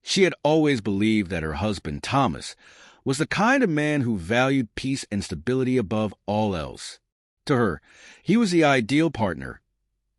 She had always believed that her husband, Thomas, was the kind of man who valued peace and stability above all else. To her, he was the ideal partner,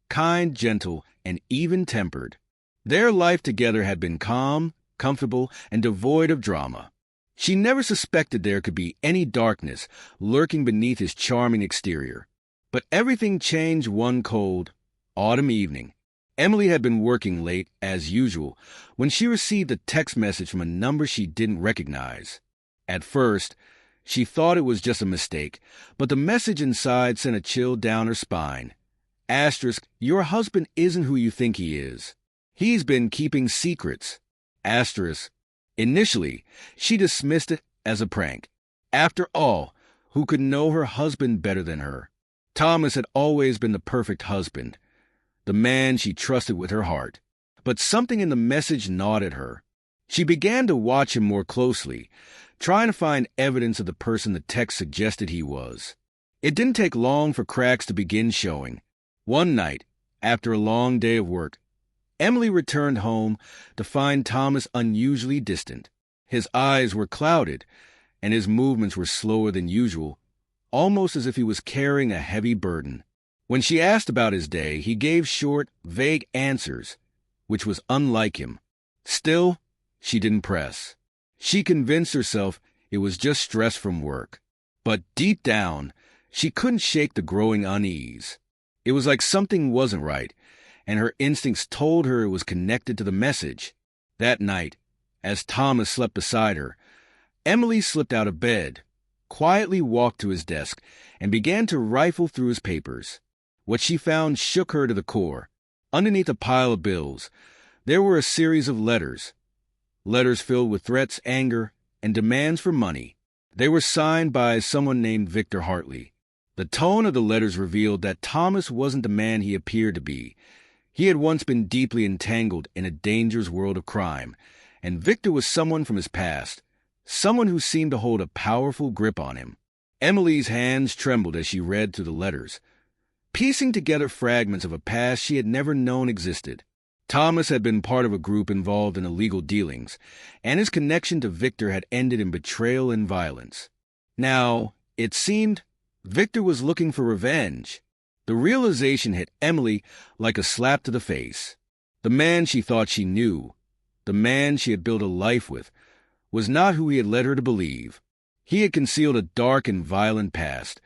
kind, gentle, and even-tempered. Their life together had been calm, comfortable, and devoid of drama. She never suspected there could be any darkness lurking beneath his charming exterior. But everything changed one cold, autumn evening. Emily had been working late, as usual, when she received a text message from a number she didn't recognize. At first, she thought it was just a mistake, but the message inside sent a chill down her spine. Asterisk, your husband isn't who you think he is. He's been keeping secrets. Asterisk. Initially, she dismissed it as a prank. After all, who could know her husband better than her? Thomas had always been the perfect husband, the man she trusted with her heart. But something in the message gnawed at her. She began to watch him more closely, trying to find evidence of the person the text suggested he was. It didn't take long for cracks to begin showing. One night, after a long day of work, Emily returned home to find Thomas unusually distant. His eyes were clouded, and his movements were slower than usual, almost as if he was carrying a heavy burden. When she asked about his day, he gave short, vague answers, which was unlike him. Still, she didn't press. She convinced herself it was just stress from work. But deep down, she couldn't shake the growing unease. It was like something wasn't right, and her instincts told her it was connected to the message. That night, as Thomas slept beside her, Emily slipped out of bed, quietly walked to his desk, and began to rifle through his papers. What she found shook her to the core. Underneath a pile of bills, there were a series of letters filled with threats, anger, and demands for money. They were signed by someone named Victor Hartley. The tone of the letters revealed that Thomas wasn't the man he appeared to be. He had once been deeply entangled in a dangerous world of crime, and Victor was someone from his past, someone who seemed to hold a powerful grip on him. Emily's hands trembled as she read through the letters, piecing together fragments of a past she had never known existed. Thomas had been part of a group involved in illegal dealings, and his connection to Victor had ended in betrayal and violence. Now, it seemed, Victor was looking for revenge. The realization hit Emily like a slap to the face. The man she thought she knew, the man she had built a life with, was not who he had led her to believe. He had concealed a dark and violent past,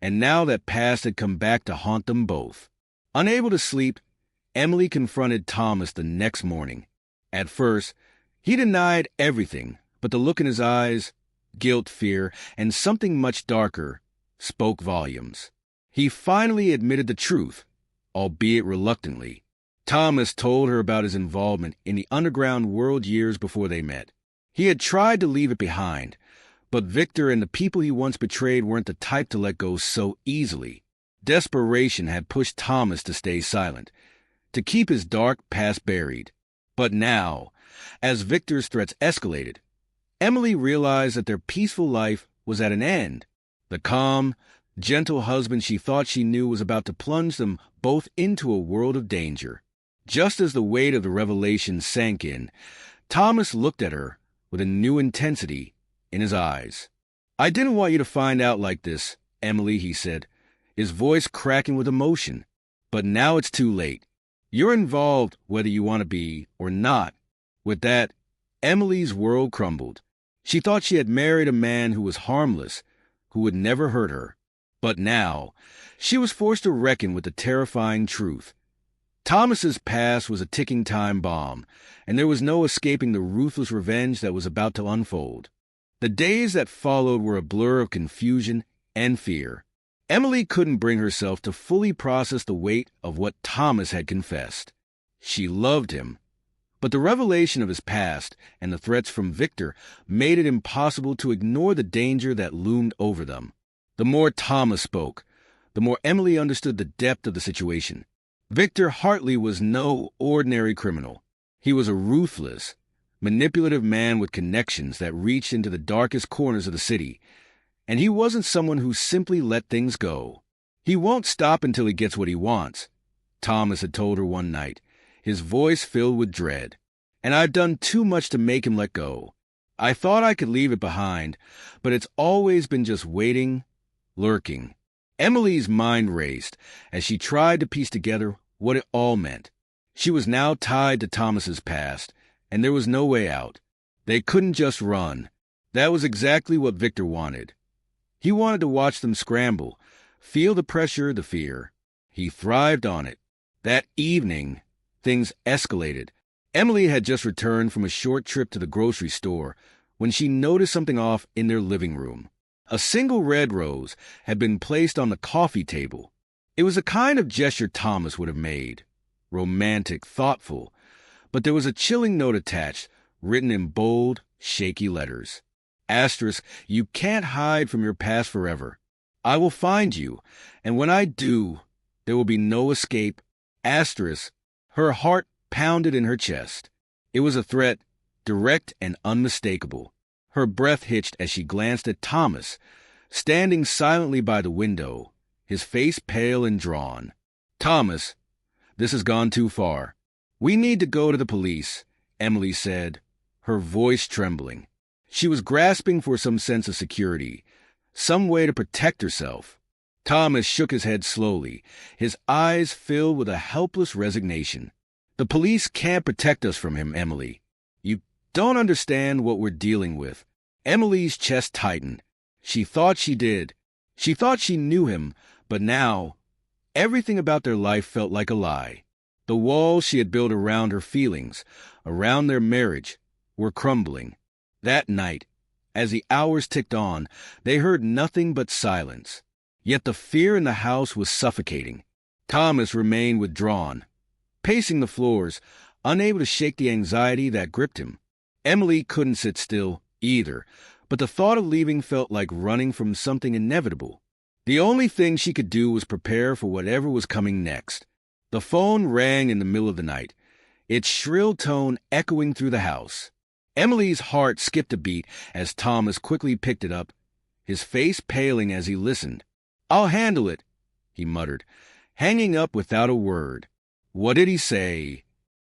and now that past had come back to haunt them both. Unable to sleep, Emily confronted Thomas the next morning. At first, he denied everything, but the look in his eyes, guilt, fear, and something much darker, spoke volumes. He finally admitted the truth, albeit reluctantly. Thomas told her about his involvement in the underground world years before they met. He had tried to leave it behind, but Victor and the people he once betrayed weren't the type to let go so easily. Desperation had pushed Thomas to stay silent, to keep his dark past buried. But now, as Victor's threats escalated, Emily realized that their peaceful life was at an end. The calm, gentle husband she thought she knew was about to plunge them both into a world of danger. Just as the weight of the revelation sank in, Thomas looked at her with a new intensity in his eyes. "I didn't want you to find out like this, Emily," he said, his voice cracking with emotion. "But now it's too late. You're involved whether you want to be or not." With that, Emily's world crumbled. She thought she had married a man who was harmless, who would never hurt her. But now, she was forced to reckon with the terrifying truth. Thomas's past was a ticking time bomb, and there was no escaping the ruthless revenge that was about to unfold. The days that followed were a blur of confusion and fear. Emily couldn't bring herself to fully process the weight of what Thomas had confessed. She loved him, but the revelation of his past and the threats from Victor made it impossible to ignore the danger that loomed over them. The more Thomas spoke, the more Emily understood the depth of the situation. Victor Hartley was no ordinary criminal. He was a ruthless, manipulative man with connections that reached into the darkest corners of the city. And he wasn't someone who simply let things go. "He won't stop until he gets what he wants," Thomas had told her one night, his voice filled with dread. and I've done too much to make him let go. I thought I could leave it behind, but it's always been just waiting, lurking. Emily's mind raced as she tried to piece together what it all meant. She was now tied to Thomas's past, and there was no way out. They couldn't just run. That was exactly what Victor wanted. He wanted to watch them scramble, feel the pressure, the fear. He thrived on it. That evening, things escalated. Emily had just returned from a short trip to the grocery store when she noticed something off in their living room. A single red rose had been placed on the coffee table. It was a kind of gesture Thomas would have made. Romantic, thoughtful. But there was a chilling note attached, written in bold, shaky letters. Asterisk, you can't hide from your past forever. I will find you, and when I do, there will be no escape. Asterisk, her heart pounded in her chest. It was a threat, direct and unmistakable. Her breath hitched as she glanced at Thomas, standing silently by the window, his face pale and drawn. Thomas, this has gone too far. We need to go to the police, Emily said, her voice trembling. She was grasping for some sense of security, some way to protect herself. Thomas shook his head slowly, his eyes filled with a helpless resignation. The police can't protect us from him, Emily. You don't understand what we're dealing with. Emily's chest tightened. She thought she did. She thought she knew him, but now, everything about their life felt like a lie. The walls she had built around her feelings, around their marriage, were crumbling. That night, as the hours ticked on, they heard nothing but silence. Yet the fear in the house was suffocating. Thomas remained withdrawn, pacing the floors, unable to shake the anxiety that gripped him. Emily couldn't sit still, either, but the thought of leaving felt like running from something inevitable. The only thing she could do was prepare for whatever was coming next. The phone rang in the middle of the night, its shrill tone echoing through the house. Emily's heart skipped a beat as Thomas quickly picked it up, his face paling as he listened. "I'll handle it," he muttered, hanging up without a word. "What did he say?"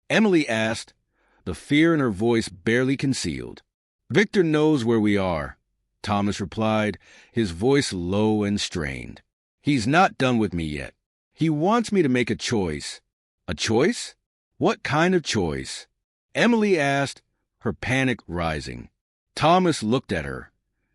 Emily asked, the fear in her voice barely concealed. "Victor knows where we are," Thomas replied, his voice low and strained. "He's not done with me yet. He wants me to make a choice." "A choice? What kind of choice?" Emily asked, her panic rising. Thomas looked at her,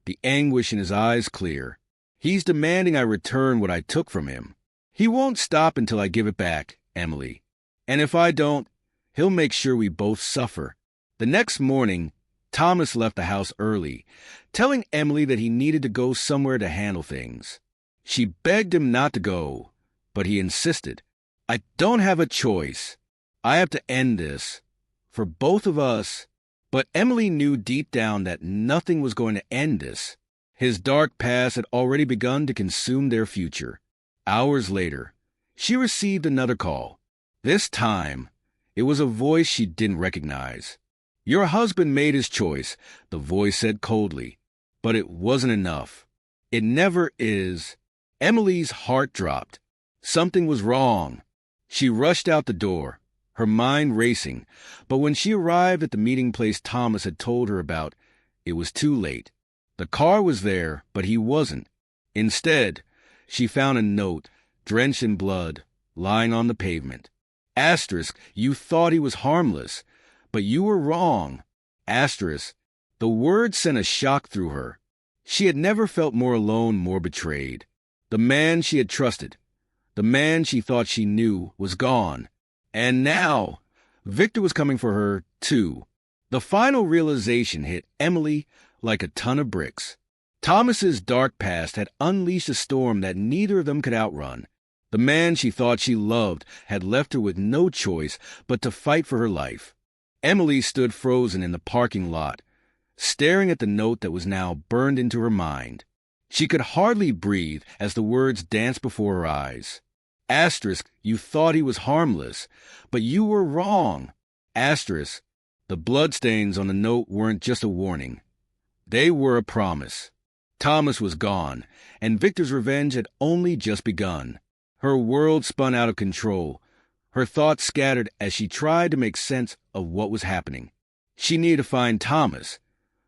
the anguish in his eyes clear. "He's demanding I return what I took from him. He won't stop until I give it back, Emily. And if I don't, he'll make sure we both suffer." The next morning, Thomas left the house early, telling Emily that he needed to go somewhere to handle things. She begged him not to go, but he insisted. "I don't have a choice. I have to end this. For both of us." But Emily knew deep down that nothing was going to end this. His dark past had already begun to consume their future. Hours later, she received another call. This time, it was a voice she didn't recognize. "Your husband made his choice," the voice said coldly. But it wasn't enough. It never is. Emily's heart dropped. Something was wrong. She rushed out the door, her mind racing, but when she arrived at the meeting place Thomas had told her about, it was too late. The car was there, but he wasn't. Instead, she found a note, drenched in blood, lying on the pavement. Asterisk, you thought he was harmless, but you were wrong. Asterisk, the word sent a shock through her. She had never felt more alone, more betrayed. The man she had trusted, the man she thought she knew, was gone. And now, Victor was coming for her, too. The final realization hit Emily like a ton of bricks. Thomas's dark past had unleashed a storm that neither of them could outrun. The man she thought she loved had left her with no choice but to fight for her life. Emily stood frozen in the parking lot, staring at the note that was now burned into her mind. She could hardly breathe as the words danced before her eyes. Asterisk, you thought he was harmless, but you were wrong. Asterisk, the bloodstains on the note weren't just a warning. They were a promise. Thomas was gone, and Victor's revenge had only just begun. Her world spun out of control, Her thoughts scattered as she tried to make sense of what was happening. She needed to find Thomas,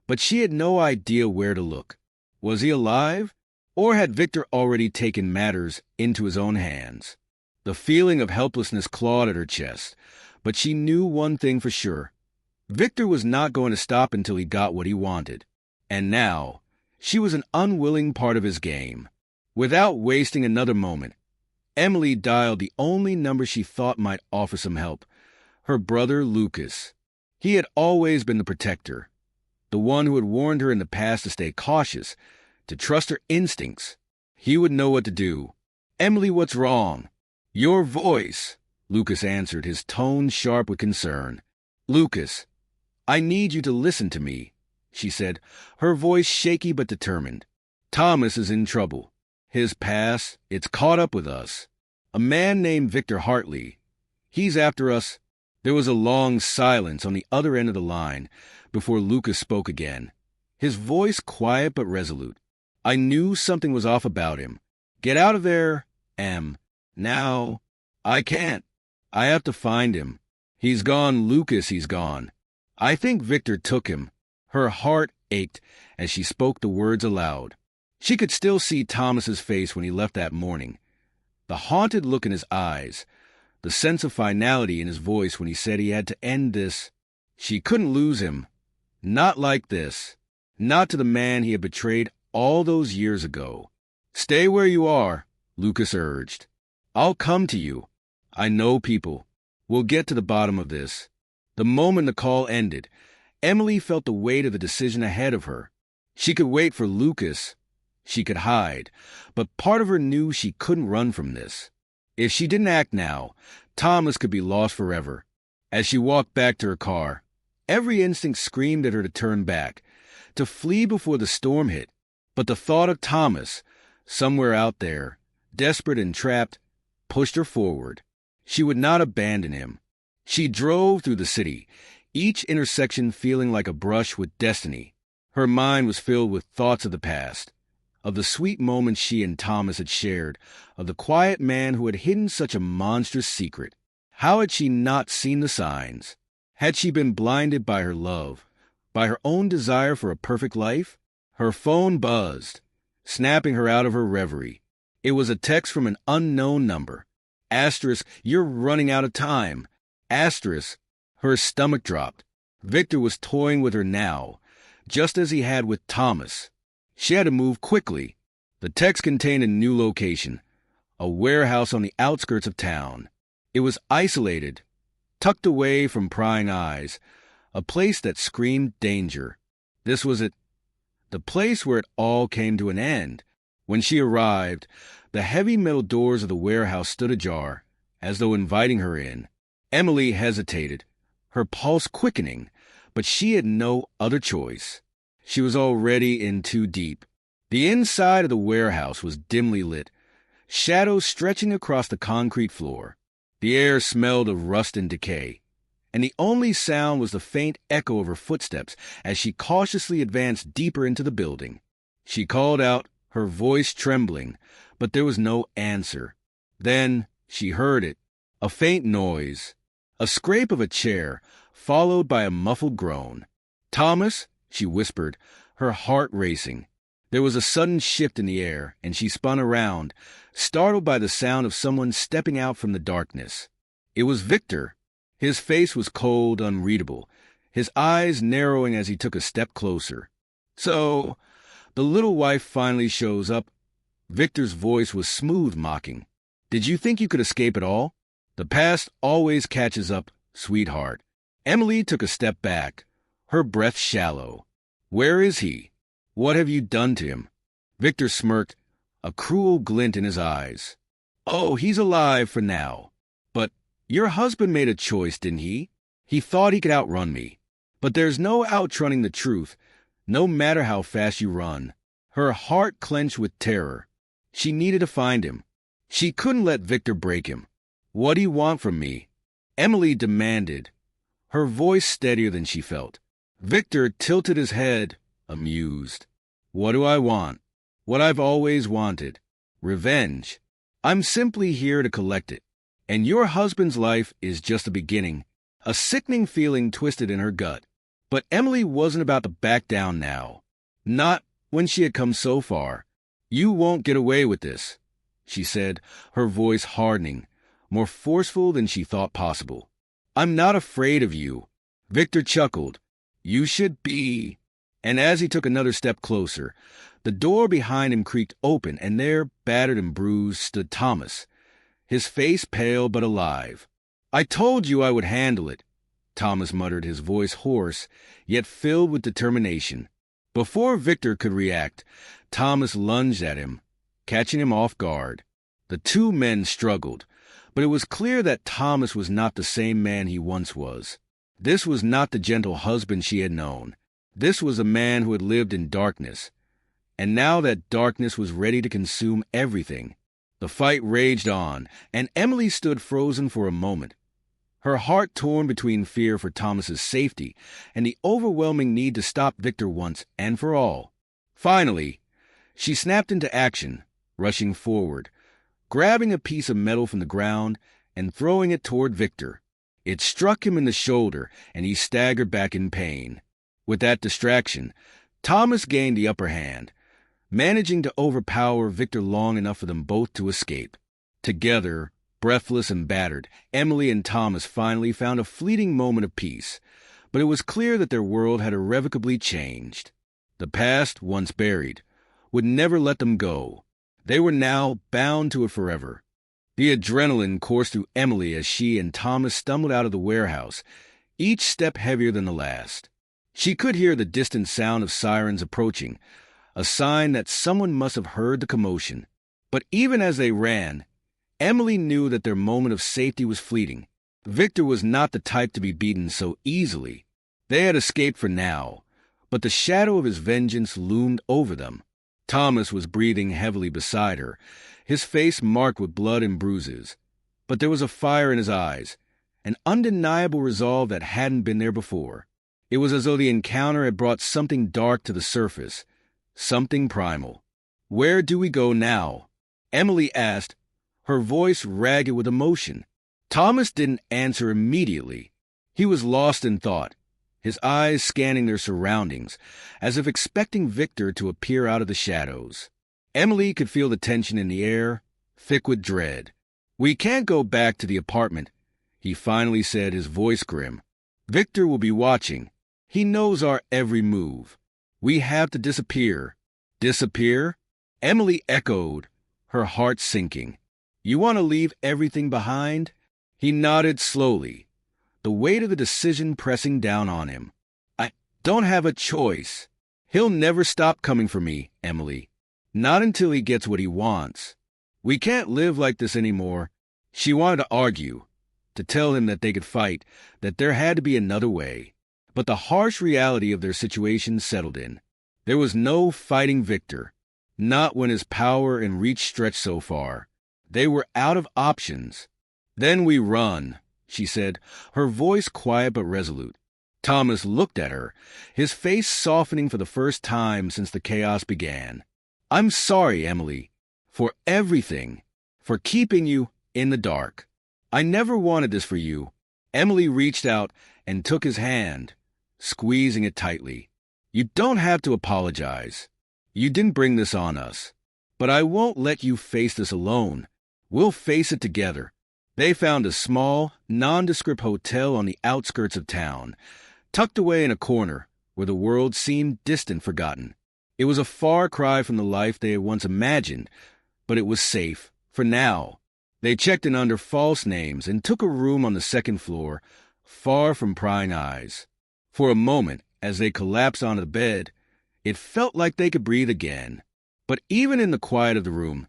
but she had no idea where to look. Was he alive? Or had Victor already taken matters into his own hands? The feeling of helplessness clawed at her chest, but she knew one thing for sure. Victor was not going to stop until he got what he wanted. And now, she was an unwilling part of his game. Without wasting another moment, Emily dialed the only number she thought might offer some help. Her brother, Lucas. He had always been the protector, the one who had warned her in the past to stay cautious, to trust her instincts. He would know what to do. "Emily, what's wrong?" "Your voice," Lucas answered, his tone sharp with concern. "Lucas, I need you to listen to me," she said, her voice shaky but determined. "Thomas is in trouble. His past, it's caught up with us. A man named Victor Hartley. He's after us." There was a long silence on the other end of the line before Lucas spoke again, his voice quiet but resolute. "I knew something was off about him. Get out of there, Em. Now. I can't. I have to find him. He's gone, Lucas, he's gone. I think Victor took him." Her heart ached as she spoke the words aloud. She could still see Thomas's face when he left that morning. The haunted look in his eyes, the sense of finality in his voice when he said he had to end this. She couldn't lose him. Not like this. Not to the man he had betrayed all those years ago. "Stay where you are," Lucas urged. "I'll come to you. I know people. We'll get to the bottom of this." The moment the call ended, Emily felt the weight of the decision ahead of her. She could wait for Lucas. She could hide. But part of her knew she couldn't run from this. If she didn't act now, Thomas could be lost forever. As she walked back to her car, every instinct screamed at her to turn back, to flee before the storm hit. But the thought of Thomas, somewhere out there, desperate and trapped, pushed her forward. She would not abandon him. She drove through the city, each intersection feeling like a brush with destiny. Her mind was filled with thoughts of the past, of the sweet moments she and Thomas had shared, of the quiet man who had hidden such a monstrous secret. How had she not seen the signs? Had she been blinded by her love, by her own desire for a perfect life? Her phone buzzed, snapping her out of her reverie. It was a text from an unknown number. Asterisk, "You're running out of time." Asterisk, her stomach dropped. Victor was toying with her now, just as he had with Thomas. She had to move quickly. The text contained a new location, a warehouse on the outskirts of town. It was isolated, tucked away from prying eyes, a place that screamed danger. This was it, the place where it all came to an end. When she arrived, the heavy metal doors of the warehouse stood ajar, as though inviting her in. Emily hesitated, her pulse quickening, but she had no other choice. She was already in too deep. The inside of the warehouse was dimly lit, shadows stretching across the concrete floor. The air smelled of rust and decay, and the only sound was the faint echo of her footsteps as she cautiously advanced deeper into the building. She called out, her voice trembling, but there was no answer. Then she heard it, a faint noise, a scrape of a chair, followed by a muffled groan. "Thomas?" she whispered, her heart racing. There was a sudden shift in the air, and she spun around, startled by the sound of someone stepping out from the darkness. It was Victor. His face was cold, unreadable, his eyes narrowing as he took a step closer. "So, the little wife finally shows up." Victor's voice was smooth, mocking. "Did you think you could escape it all? The past always catches up, sweetheart." Emily took a step back, her breath shallow. "Where is he? What have you done to him?" Victor smirked, a cruel glint in his eyes. "Oh, he's alive for now. But your husband made a choice, didn't he? He thought he could outrun me. But there's no outrunning the truth, no matter how fast you run." Her heart clenched with terror. She needed to find him. She couldn't let Victor break him. "What do you want from me?" Emily demanded, her voice steadier than she felt. Victor tilted his head, amused. "What do I want? What I've always wanted. Revenge. I'm simply here to collect it. And your husband's life is just a beginning. A sickening feeling twisted in her gut. But Emily wasn't about to back down now. Not when she had come so far. You won't get away with this, she said, her voice hardening, more forceful than she thought possible. I'm not afraid of you. Victor chuckled. You should be. And as he took another step closer, the door behind him creaked open, and there, battered and bruised, stood Thomas, his face pale but alive. I told you I would handle it, Thomas muttered, his voice hoarse, yet filled with determination. Before Victor could react, Thomas lunged at him, catching him off guard. The two men struggled, but it was clear that Thomas was not the same man he once was. This was not the gentle husband she had known. This was a man who had lived in darkness, and now that darkness was ready to consume everything. The fight raged on, and Emily stood frozen for a moment, her heart torn between fear for Thomas's safety and the overwhelming need to stop Victor once and for all. Finally, she snapped into action, rushing forward, grabbing a piece of metal from the ground and throwing it toward Victor. It struck him in the shoulder, and he staggered back in pain. With that distraction, Thomas gained the upper hand, managing to overpower Victor long enough for them both to escape. Together, breathless and battered, Emily and Thomas finally found a fleeting moment of peace, but it was clear that their world had irrevocably changed. The past, once buried, would never let them go. They were now bound to it forever. The adrenaline coursed through Emily as she and Thomas stumbled out of the warehouse, each step heavier than the last. She could hear the distant sound of sirens approaching, a sign that someone must have heard the commotion. But even as they ran, Emily knew that their moment of safety was fleeting. Victor was not the type to be beaten so easily. They had escaped for now, but the shadow of his vengeance loomed over them. Thomas was breathing heavily beside her, his face marked with blood and bruises. But there was a fire in his eyes, an undeniable resolve that hadn't been there before. It was as though the encounter had brought something dark to the surface, something primal. Where do we go now? Emily asked, her voice ragged with emotion. Thomas didn't answer immediately. He was lost in thought, his eyes scanning their surroundings, as if expecting Victor to appear out of the shadows. Emily could feel the tension in the air, thick with dread. We can't go back to the apartment, he finally said, his voice grim. Victor will be watching. He knows our every move. We have to disappear. Disappear? Emily echoed, her heart sinking. You want to leave everything behind? He nodded slowly, the weight of the decision pressing down on him. I don't have a choice. He'll never stop coming for me, Emily. Not until he gets what he wants. We can't live like this anymore. She wanted to argue, to tell him that they could fight, that there had to be another way. But the harsh reality of their situation settled in. There was no fighting Victor, not when his power and reach stretched so far. They were out of options. Then we run, she said, her voice quiet but resolute. Thomas looked at her, his face softening for the first time since the chaos began. I'm sorry, Emily, for everything, for keeping you in the dark. I never wanted this for you. Emily reached out and took his hand, squeezing it tightly. You don't have to apologize. You didn't bring this on us. But I won't let you face this alone. We'll face it together. They found a small, nondescript hotel on the outskirts of town, tucked away in a corner where the world seemed distant, forgotten. It was a far cry from the life they had once imagined, but it was safe, for now. They checked in under false names and took a room on the second floor, far from prying eyes. For a moment, as they collapsed onto the bed, it felt like they could breathe again. But even in the quiet of the room,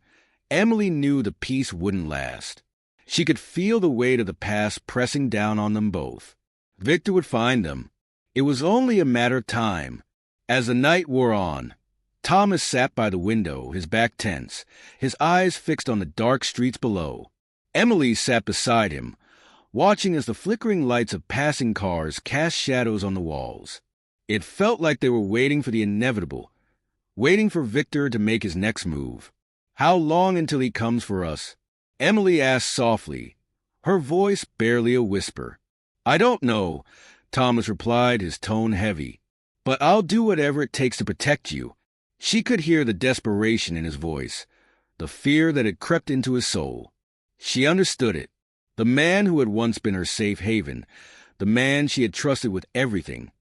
Emily knew the peace wouldn't last. She could feel the weight of the past pressing down on them both. Victor would find them. It was only a matter of time. As the night wore on, Thomas sat by the window, his back tense, his eyes fixed on the dark streets below. Emily sat beside him, watching as the flickering lights of passing cars cast shadows on the walls. It felt like they were waiting for the inevitable, waiting for Victor to make his next move. How long until he comes for us? Emily asked softly, her voice barely a whisper. "I don't know," Thomas replied, his tone heavy. "But I'll do whatever it takes to protect you." She could hear the desperation in his voice, the fear that had crept into his soul. She understood it. The man who had once been her safe haven, the man she had trusted with everything,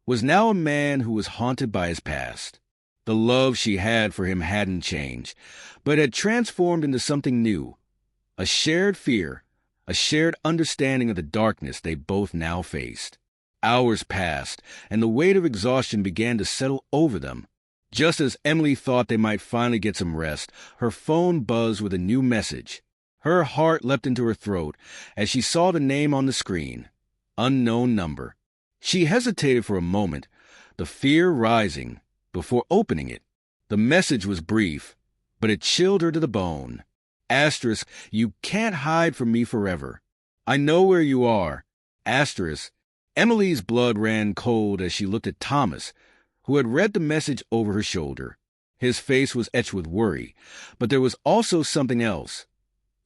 was now a man who was haunted by his past. The love she had for him hadn't changed, but had transformed into something new, a shared fear, a shared understanding of the darkness they both now faced. Hours passed, and the weight of exhaustion began to settle over them. Just as Emily thought they might finally get some rest, her phone buzzed with a new message. Her heart leapt into her throat as she saw the name on the screen. Unknown number. She hesitated for a moment, the fear rising, before opening it. The message was brief, but it chilled her to the bone. Asterisk, "You can't hide from me forever. I know where you are." Asterisk. Emily's blood ran cold as she looked at Thomas, who had read the message over her shoulder. His face was etched with worry, but there was also something else,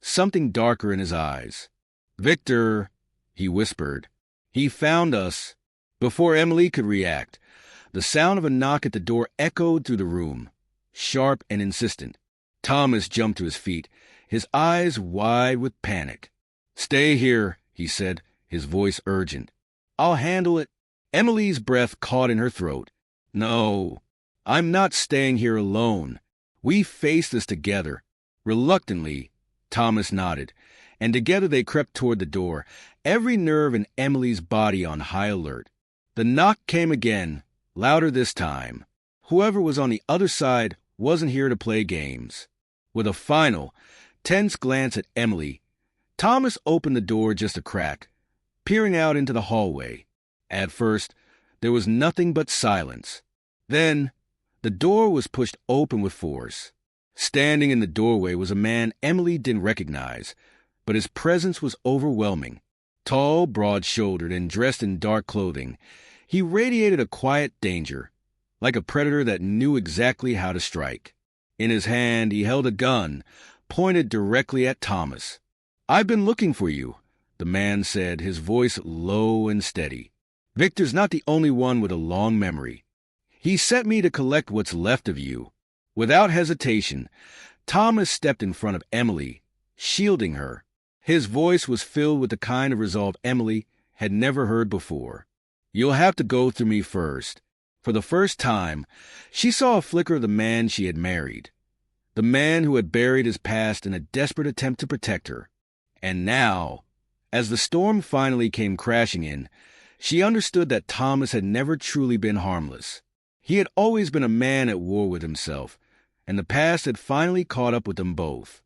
something darker in his eyes. "Victor," he whispered. "He found us." Before Emily could react, the sound of a knock at the door echoed through the room, sharp and insistent. Thomas jumped to his feet, his eyes wide with panic. "Stay here," he said, his voice urgent. "I'll handle it." Emily's breath caught in her throat. "No, I'm not staying here alone. We face this together." Reluctantly, Thomas nodded, and together they crept toward the door, every nerve in Emily's body on high alert. The knock came again, louder this time. Whoever was on the other side wasn't here to play games. With a final, tense glance at Emily, Thomas opened the door just a crack, peering out into the hallway. At first, there was nothing but silence. Then, the door was pushed open with force. Standing in the doorway was a man Emily didn't recognize, but his presence was overwhelming. Tall, broad-shouldered, and dressed in dark clothing, he radiated a quiet danger, like a predator that knew exactly how to strike. In his hand, he held a gun, pointed directly at Thomas. "I've been looking for you," the man said, his voice low and steady. "Victor's not the only one with a long memory. He sent me to collect what's left of you." Without hesitation, Thomas stepped in front of Emily, shielding her. His voice was filled with the kind of resolve Emily had never heard before. "You'll have to go through me first." For the first time, she saw a flicker of the man she had married, the man who had buried his past in a desperate attempt to protect her. And now, as the storm finally came crashing in, she understood that Thomas had never truly been harmless. He had always been a man at war with himself, and the past had finally caught up with them both.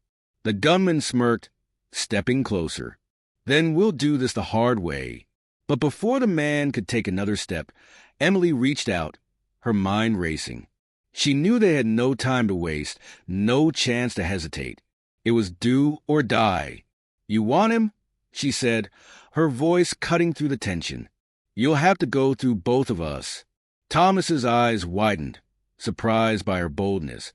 The gunman smirked, stepping closer. "Then we'll do this the hard way." But before the man could take another step, Emily reached out, her mind racing. She knew they had no time to waste, no chance to hesitate. It was do or die. "You want him?" she said, her voice cutting through the tension. "You'll have to go through both of us." Thomas's eyes widened, surprised by her boldness,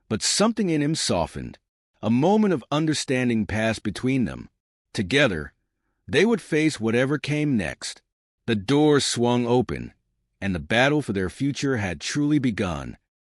but something in him softened. A moment of understanding passed between them. Together, they would face whatever came next. The door swung open, and the battle for their future had truly begun.